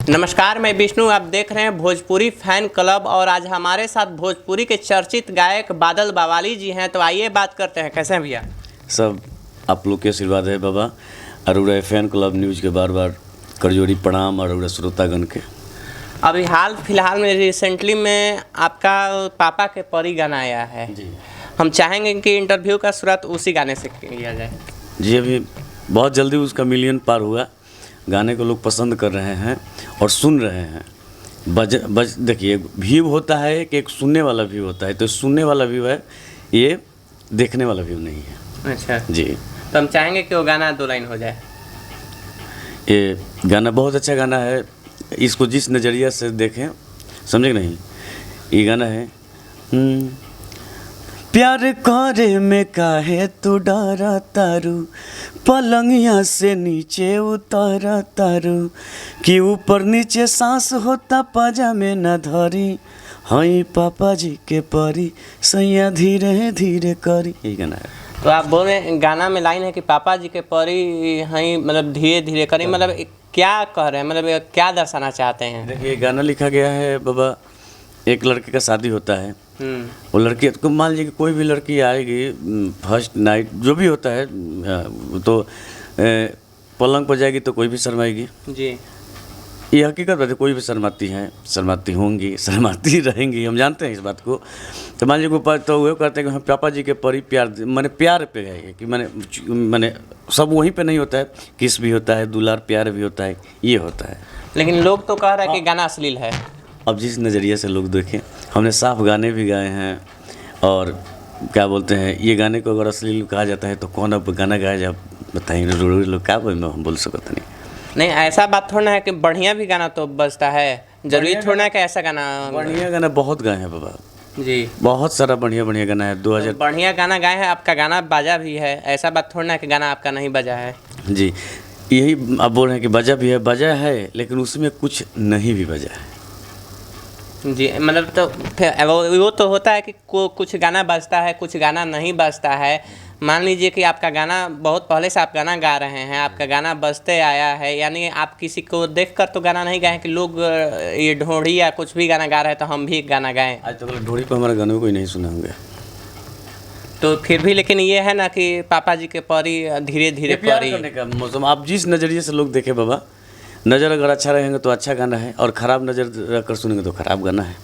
नमस्कार, मैं विष्णु। आप देख रहे हैं भोजपुरी फैन क्लब और आज हमारे साथ भोजपुरी के चर्चित गायक बादल बवाली जी हैं। तो आइए बात करते हैं। कैसे हैं भैया? सब आप लोग के आशीर्वाद है बाबा। अरुड़ा फैन क्लब न्यूज़ के बार बार करजोड़ी प्रणाम और अरुड़ा श्रोतागण के। अभी हाल फिलहाल में रिसेंटली में आपका पापा के परी गाना आया है जी। हम चाहेंगे कि इंटरव्यू का शुरुआत उसी गाने से किया जाए जी। अभी बहुत जल्दी उसका मिलियन पार हुआ। गाने को लोग पसंद कर रहे हैं और सुन रहे हैं। देखिए, व्यू होता है कि एक सुनने वाला व्यू होता है, तो सुनने वाला व्यू है, ये देखने वाला व्यू नहीं है। अच्छा जी। तो हम चाहेंगे कि वो गाना 2 लाइन हो जाए। ये गाना बहुत अच्छा गाना है। इसको जिस नज़रिया से देखें, समझे नहीं, ये गाना है प्यार करे में काहे तू डरा तारू, पलंगिया से नीचे उतारा तारू, कि ऊपर नीचे सांस होता पाजा में न धरी, हई पापा जी के परी सैया धीरे धीरे करी। यही गाना है। तो आप बोल रहे हैं गाना में लाइन है कि पापा जी के परी हई मतलब धीरे धीरे करी, मतलब क्या कह रहे हैं, मतलब क्या दर्शाना चाहते हैं? देखिए, गाना लिखा गया है बाबा, एक लड़के का शादी होता है। वो लड़की को मान लीजिए कि कोई भी लड़की आएगी फर्स्ट नाइट जो भी होता है, तो पलंग पर जाएगी तो कोई भी शर्माएगी जी। ये हकीकत बात है, कोई भी शर्माती हैं, शर्माती होंगी, शर्माती रहेंगी, हम जानते हैं इस बात को। तो मान लीजिए ऊपर तो वो करते हैं कि हम पापा जी के परी प्यार, मैंने प्यार पे गए कि मैंने सब वहीं पे नहीं होता है, किस भी होता है, दुलार प्यार भी होता है, ये होता है। लेकिन लोग तो कह रहे हैं कि गाना अश्लील है। अब जिस नज़रिए से लोग देखें, हमने साफ गाने भी गाए हैं और क्या बोलते हैं, ये गाने को अगर अश्लील कहा जाता है तो कौन अब गाना गाया जाए, बताइए लोग क्या हम बोल सकते नहीं। ऐसा बात थोड़ा है कि बढ़िया भी गाना तो बजता है, जरूरी थोड़ा है कि ऐसा गाना। बढ़िया गाना बहुत गाए हैं बाबा जी, बहुत सारा बढ़िया गाना है। 2000 बढ़िया गाना गाए हैं, आपका गाना बाजा भी है। ऐसा बात थोड़ा है कि गाना आपका नहीं बजा है जी। यही आप बोल रहे हैं कि बजा है, लेकिन उसमें कुछ नहीं भी बजा है जी। मतलब तो फिर वो तो होता है कि कुछ गाना बजता है, कुछ गाना नहीं बजता है। मान लीजिए कि आपका गाना बहुत पहले से आप गाना गा रहे हैं, आपका गाना बजते आया है, यानी आप किसी को देखकर तो गाना नहीं गाए कि लोग ये ढोड़ी या कुछ भी गाना गा रहे हैं तो हम भी गाना गाएं। आज तक ढोड़ी पर हमारे गानों को ही नहीं सुना होंगे। तो फिर भी लेकिन ये है ना कि पापा जी के परी धीरे धीरे परी करने का मौसम। आप जिस नज़रिए से लोग देखे बाबा, नज़र अगर अच्छा रहेंगे तो अच्छा गाना है, और ख़राब नज़र रखकर सुनेंगे तो ख़राब गाना है।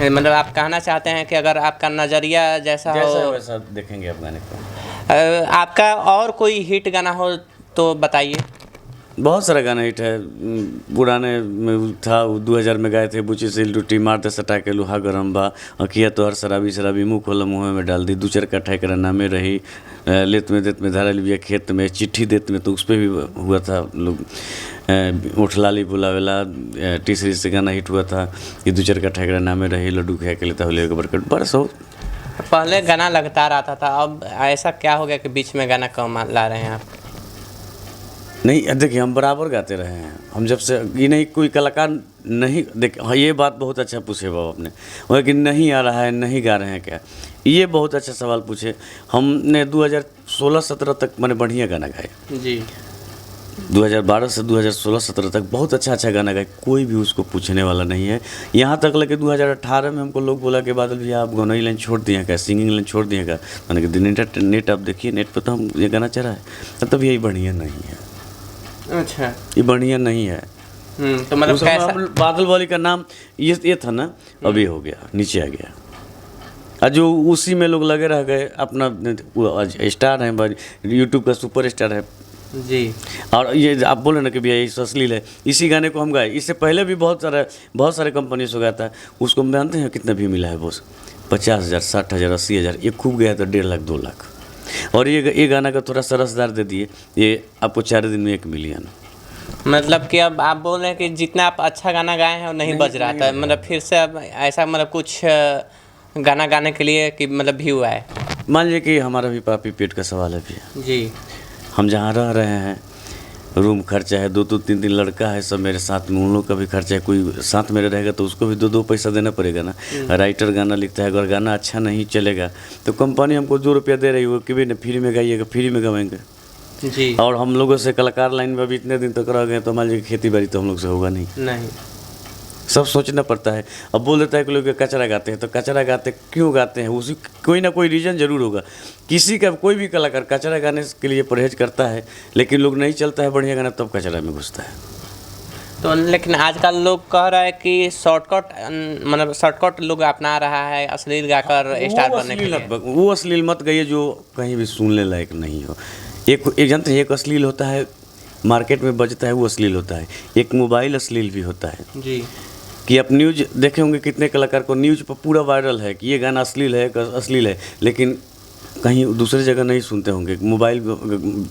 मतलब आप कहना चाहते हैं कि अगर आपका नज़रिया जैसा हो वैसा देखेंगे आप गाने को। आपका और कोई हिट गाना हो तो बताइए। बहुत सारा गाना हिट है। पुराने में था, 2000 में गाए थे, बुची से लुटी मारते सटा के लोहा गरम बा, अखिया तो हर शराबी मुँह खोला मुँह में डाल दी, 2-4 कट्ठा कर नामे रही, लेत में धारा लिया खेत में, चिट्ठी देत में, तो उस पर भी हुआ था। लोग उठलाली बुलावेला टी सीरीज से गाना हिट हुआ था कि 2-4 कट्ठा कर नामे रही, लड्डू खा के लेता हुए बरकट बरस हो। पहले गाना लगता रहता था, अब ऐसा क्या हो गया कि बीच में गाना कम ला रहे हैं आप? नहीं, देखिए, हम बराबर गाते रहे हैं। हम जब से ये नहीं कोई कलाकार नहीं हाँ, ये बात बहुत अच्छा पूछे बाबा आपने, वो कि नहीं आ रहा है, नहीं गा रहे हैं क्या, ये बहुत अच्छा सवाल पूछे। हमने 2016-17 तक मैंने बढ़िया गाना गाए जी। 2012 से 2016-17 तक बहुत अच्छा गाना गाए, कोई भी उसको पूछने वाला नहीं है। यहाँ तक लगे 2018 में हमको लोग बोला कि बादल भैया आप गाना लाइन छोड़ दिए क्या, सिंगिंग लाइन छोड़ दिए क्या। मैंने कहा नेट आप देखिए, नेट पर तो हम ये गाना चला है, तब यही बढ़िया नहीं है। अच्छा, ये बढ़िया नहीं है। तो मतलब कैसा? बादल वाली का नाम ये था ना, अभी हो गया, नीचे आ गया। और जो उसी में लोग लगे रह गए, अपना स्टार है, यूट्यूब का सुपर स्टार है जी। और ये आप बोले ना कि भैया ये अश्लील है, इसी गाने को हम गाए। इससे पहले भी बहुत सारे कंपनी से गाया था, उसको हम जानते हैं कितना भी मिला है बॉस, 50,000, 60,000, 80,000, ये खूब गया था 1.5 लाख 2 लाख। और ये गाना का थोड़ा सा रसदार दे दिए, ये आपको 4 दिन में 1 मिलियन। मतलब कि अब आप बोल रहे हैं कि जितना आप अच्छा गाना गाए हैं वो नहीं बज रहा था, मतलब फिर से अब ऐसा मतलब कुछ गाना गाने के लिए कि मतलब व्यू आए। मान लीजिए कि हमारा भी पापी पेट का सवाल है भैया जी। हम जहाँ रह रहे हैं, रूम खर्चा है, 2-2 3-3 लड़का है, सब मेरे साथ में, उन लोग का भी खर्चा है। कोई साथ मेरे रहेगा तो उसको भी 2-2 पैसा देना पड़ेगा ना। राइटर गाना लिखता है, अगर गाना अच्छा नहीं चलेगा तो कंपनी हमको 2 रुपया दे रही है, वो कि भी फ्री में गाइएगा, फ्री में गवाएंगे। जी। और हम लोगों से कलाकार लाइन में अभी इतने दिन तक रह गए तो मान लीजिए खेती बाड़ी तो हम लोग से होगा नहीं। नहीं। सब सोचना पड़ता है। अब बोल देता है कि लोग कचरा गाते हैं, तो कचरा गाते क्यों गाते हैं, उसी कोई ना कोई रीज़न ज़रूर होगा। किसी का कोई भी कलाकार कचरा गाने के लिए परहेज करता है, लेकिन लोग नहीं चलता है बढ़िया गाना तब कचरा में घुसता है। तो लेकिन आजकल लोग कह रहा है कि शॉर्टकट, मतलब शॉर्टकट लोग अपना रहा है अश्लील गाकर स्टार बनने के लिए। वो अश्लील मत गाइए जो कहीं भी सुनने लायक नहीं हो। एक जानते हैं, एक अश्लील होता है मार्केट में बजता है, वो अश्लील होता है। एक मोबाइल अश्लील भी होता है जी। कि आप न्यूज़ देखे होंगे, कितने कलाकार को न्यूज़ पर पूरा वायरल है कि ये गाना अश्लील है, लेकिन कहीं दूसरी जगह नहीं सुनते होंगे। मोबाइल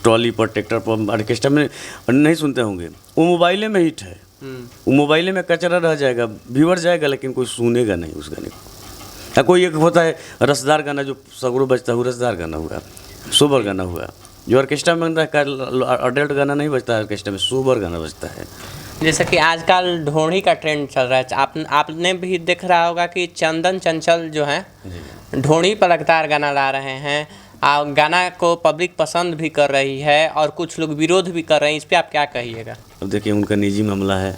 ट्रॉली पर, ट्रैक्टर पर, ऑर्केस्ट्रा में नहीं सुनते होंगे। वो मोबाइले में हिट है, वो मोबाइले में कचरा रह जाएगा, व्यूअर जाएगा, लेकिन कोई सुनेगा नहीं उस गाने को। या कोई एक होता है रसदार गाना जो सगरों बजता है, वो रसदार गाना हुआ, सोबर गाना हुआ। जो ऑर्केस्ट्रा में अडल्ट गाना नहीं बजता है, ऑर्केस्ट्रा में सोबर गाना बजता है। जैसे कि आजकल ढोढ़ी का ट्रेंड चल रहा है, आपने भी देख रहा होगा कि चंदन चंचल जो है ढोढ़ी पर लगातार गाना ला रहे हैं। गाना को पब्लिक पसंद भी कर रही है और कुछ लोग विरोध भी कर रहे हैं। इस पे आप क्या कहिएगा? अब देखिए, उनका निजी मामला है,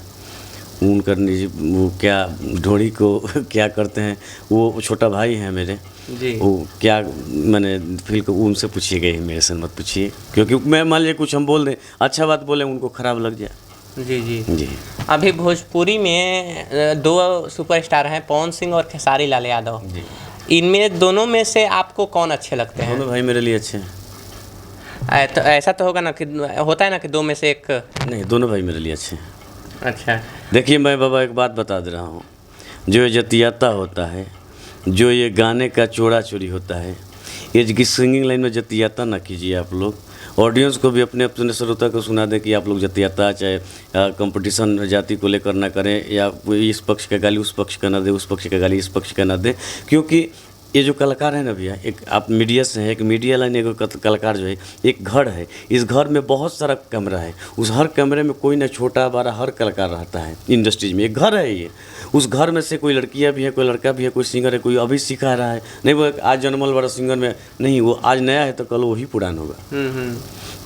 उनका निजी, वो क्या ढोढ़ी को क्या करते हैं, वो छोटा भाई हैं मेरे जी। वो क्या मैंने फील को उनसे पूछिएगा, मेरे से मत पूछिए, क्योंकि मैं मान लीजिए कुछ हम बोल दें, अच्छा बात बोले, उनको ख़राब लग जाए। जी जी जी। अभी भोजपुरी में दो सुपरस्टार हैं, पवन सिंह और खेसारी लाल यादव जी। इनमें दोनों में से आपको कौन अच्छे लगते हैं? दोनों भाई मेरे लिए अच्छे हैं। तो ऐसा तो होगा ना कि होता है ना कि दो में से एक। नहीं, दोनों भाई मेरे लिए अच्छे हैं। अच्छा। देखिए, मैं बाबा एक बात बता दे रहा हूँ, जो ये जतियाता होता है, जो ये गाने का चोरा चोरी होता है, ये कि सिंगिंग लाइन में जतियाता ना कीजिए आप लोग। ऑडियंस को भी अपने अपने श्रोता को सुना दें कि आप लोग जतियाता, चाहे कंपटीशन जाति को लेकर ना करें, या कोई इस पक्ष का गाली उस पक्ष का ना दे, उस पक्ष का गाली इस पक्ष का ना दे। क्योंकि ये जो कलाकार है ना भैया, एक आप मीडिया से हैं, एक मीडिया लाइन, एक कलाकार जो है, एक घर है, इस घर में बहुत सारा कैमरा है, उस हर कैमरे में कोई ना छोटा बड़ा हर कलाकार रहता है। इंडस्ट्रीज में एक घर है ये, उस घर में से कोई लड़कियां भी है, कोई लड़का भी है, कोई सिंगर है, कोई अभी सीखा रहा है, नहीं वो आज जन्मल बड़ा सिंगर में नहीं, वो आज नया है तो कल वही पुरान होगा।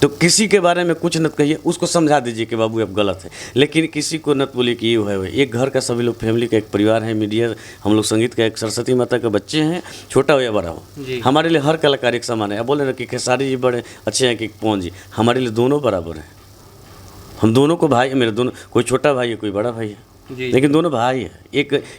तो किसी के बारे में कुछ नत कहिए, उसको समझा दीजिए कि बाबू आप गलत है, लेकिन किसी को नत बोलिए कि ये है। एक घर का सभी लोग फैमिली का एक परिवार है, मीडिया, हम लोग संगीत का एक सरस्वती माता के बच्चे हैं, छोटा हो या बड़ा हो, हमारे लिए हर कलाकार एक समान है। अब बोले ना कि खेसारी जी बड़े अच्छे हैं कि पवन जी, हमारे लिए दोनों बराबर हैं। हम दोनों को भाई, मेरे दोनों, कोई छोटा भाई है, कोई बड़ा भाई है, लेकिन दोनों भाई है।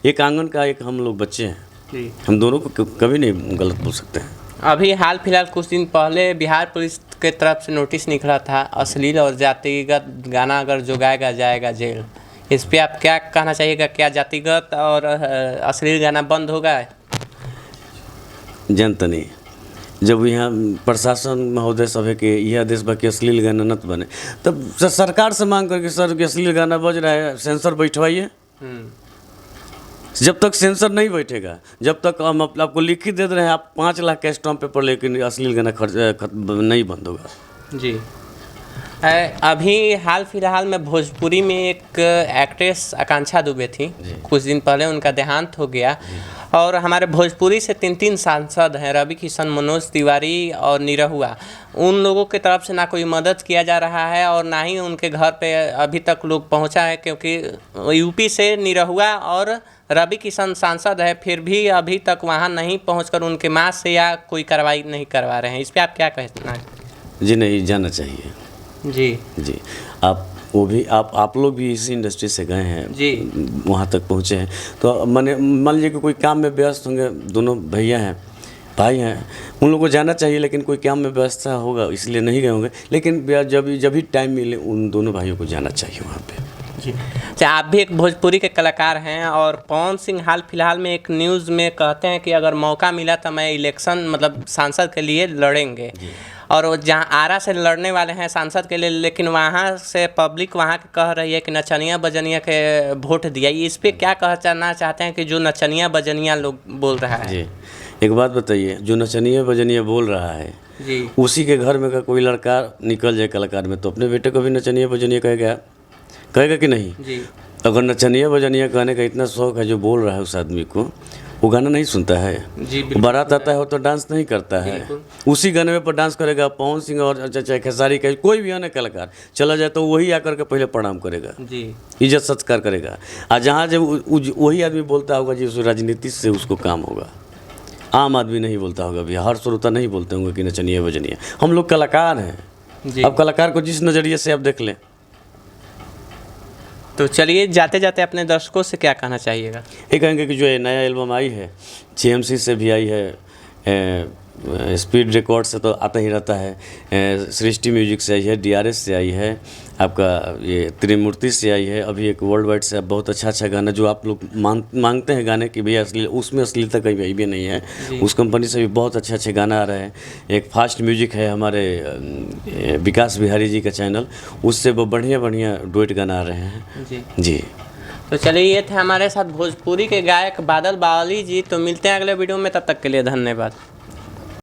एक आंगन का एक हम लोग बच्चे हैं, हम दोनों को कभी नहीं गलत बोल सकते हैं। अभी हाल फिलहाल कुछ दिन पहले बिहार पुलिस के तरफ से नोटिस निकला था, अश्लील और जातिगत गाना अगर जो गाएगा जाएगा जेल। इस पे आप क्या कहना चाहिएगा? क्या जातिगत और अश्लील गाना बंद होगा? जनता नहीं, जब यहाँ प्रशासन महोदय सब है कि यह आदेश बा कि अश्लील गाना न बने, तब सरकार से मांग करके सर कि अश्लील गाना बज रहा है, सेंसर बैठवाइए। जब तक सेंसर नहीं बैठेगा, जब तक हम आपको लिखित दे रहे हैं, आप 5 लाख का स्टाम्प पेपर, लेकिन अश्लील गाना नहीं बंद होगा। जी। अभी हाल फिलहाल में भोजपुरी में एक एक्ट्रेस आकांक्षा दुबे थी, कुछ दिन पहले उनका देहांत हो गया। और हमारे भोजपुरी से 3 सांसद हैं, रवि किशन, मनोज तिवारी और निरहुआ। उन लोगों की तरफ से ना कोई मदद किया जा रहा है और ना ही उनके घर पे अभी तक लोग पहुंचा है, क्योंकि यूपी से निरहुआ और रवि किशन सांसद है, फिर भी अभी तक वहां नहीं पहुंचकर उनके माँ से या कोई कार्रवाई नहीं करवा रहे हैं। इस पर आप क्या कहना है? जी नहीं, जाना चाहिए। जी आप वो भी आप लोग भी इसी इंडस्ट्री से गए हैं जी, वहाँ तक पहुँचे हैं, तो मान लीजिए कि कोई काम में व्यस्त होंगे, दोनों भैया हैं, भाई हैं, उन लोगों को जाना चाहिए, लेकिन कोई काम में व्यवस्था होगा इसलिए नहीं गए होंगे, लेकिन जब भी टाइम मिले उन दोनों भाइयों को जाना चाहिए वहाँ पे। जी। अच्छा, आप भी एक भोजपुरी के कलाकार हैं और पवन सिंह हाल फिलहाल में एक न्यूज़ में कहते हैं कि अगर मौका मिला तो मैं इलेक्शन, मतलब सांसद के लिए लड़ेंगे। और वो जहाँ आरा से लड़ने वाले हैं सांसद के लिए, लेकिन वहाँ से पब्लिक वहाँ के कह रही है कि नचनिया बजनिया के वोट दिया। इस पर क्या कहना चाहते हैं कि जो नचनिया बजनिया लोग बोल रहा है? जी, एक बात बताइए, जो नचनिया बजनिया बोल रहा है जी, उसी के घर में का कोई लड़का निकल जाए कलाकार में, तो अपने बेटे को भी नचनिया बजनिया कहेगा कि नहीं जी? अगर नचनिया बजनिया कहने का इतना शौक है जो बोल रहा है उस आदमी को, वो गाना नहीं सुनता है। जी बिल्कुल। बारात आता है वो तो डांस नहीं करता है, उसी गाने में पर डांस करेगा। पवन सिंह और चाहे खेसारी का कोई भी अन्य कलाकार चला जाए तो वही आकर के पहले प्रणाम करेगा, जी इज्जत सत्कार करेगा। और जहाँ जब वही आदमी बोलता होगा जी उस राजनीति से उसको काम होगा, आम आदमी नहीं बोलता होगा भैया, हर श्रोता नहीं बोलते होंगे कि नचनिए बजनिए। हम लोग कलाकार हैं, जी। अब कलाकार को जिस नज़रिए से आप देख लें। तो चलिए जाते जाते अपने दर्शकों से क्या कहना चाहिएगा? ये कहेंगे कि जो ये नया एल्बम आई है CMC से भी आई है, स्पीड रिकॉर्ड से तो आता ही रहता है, सृष्टि म्यूजिक से आई है, DRS से आई है, आपका ये त्रिमूर्ति से आई है, अभी एक वर्ल्ड वाइड से बहुत अच्छा गाना जो आप लोग मांगते हैं गाने की भैया असली, उसमें अश्लीलता कहीं भी नहीं है, उस कंपनी से भी बहुत अच्छे गाना आ रहे हैं। एक फास्ट म्यूजिक है हमारे विकास बिहारी जी का चैनल, उससे वो बढ़िया डुएट गाना आ रहे हैं। जी जी। तो चलिए ये थे हमारे साथ भोजपुरी के गायक बादल बावली जी। तो मिलते हैं अगले वीडियो में, तब तक के लिए धन्यवाद।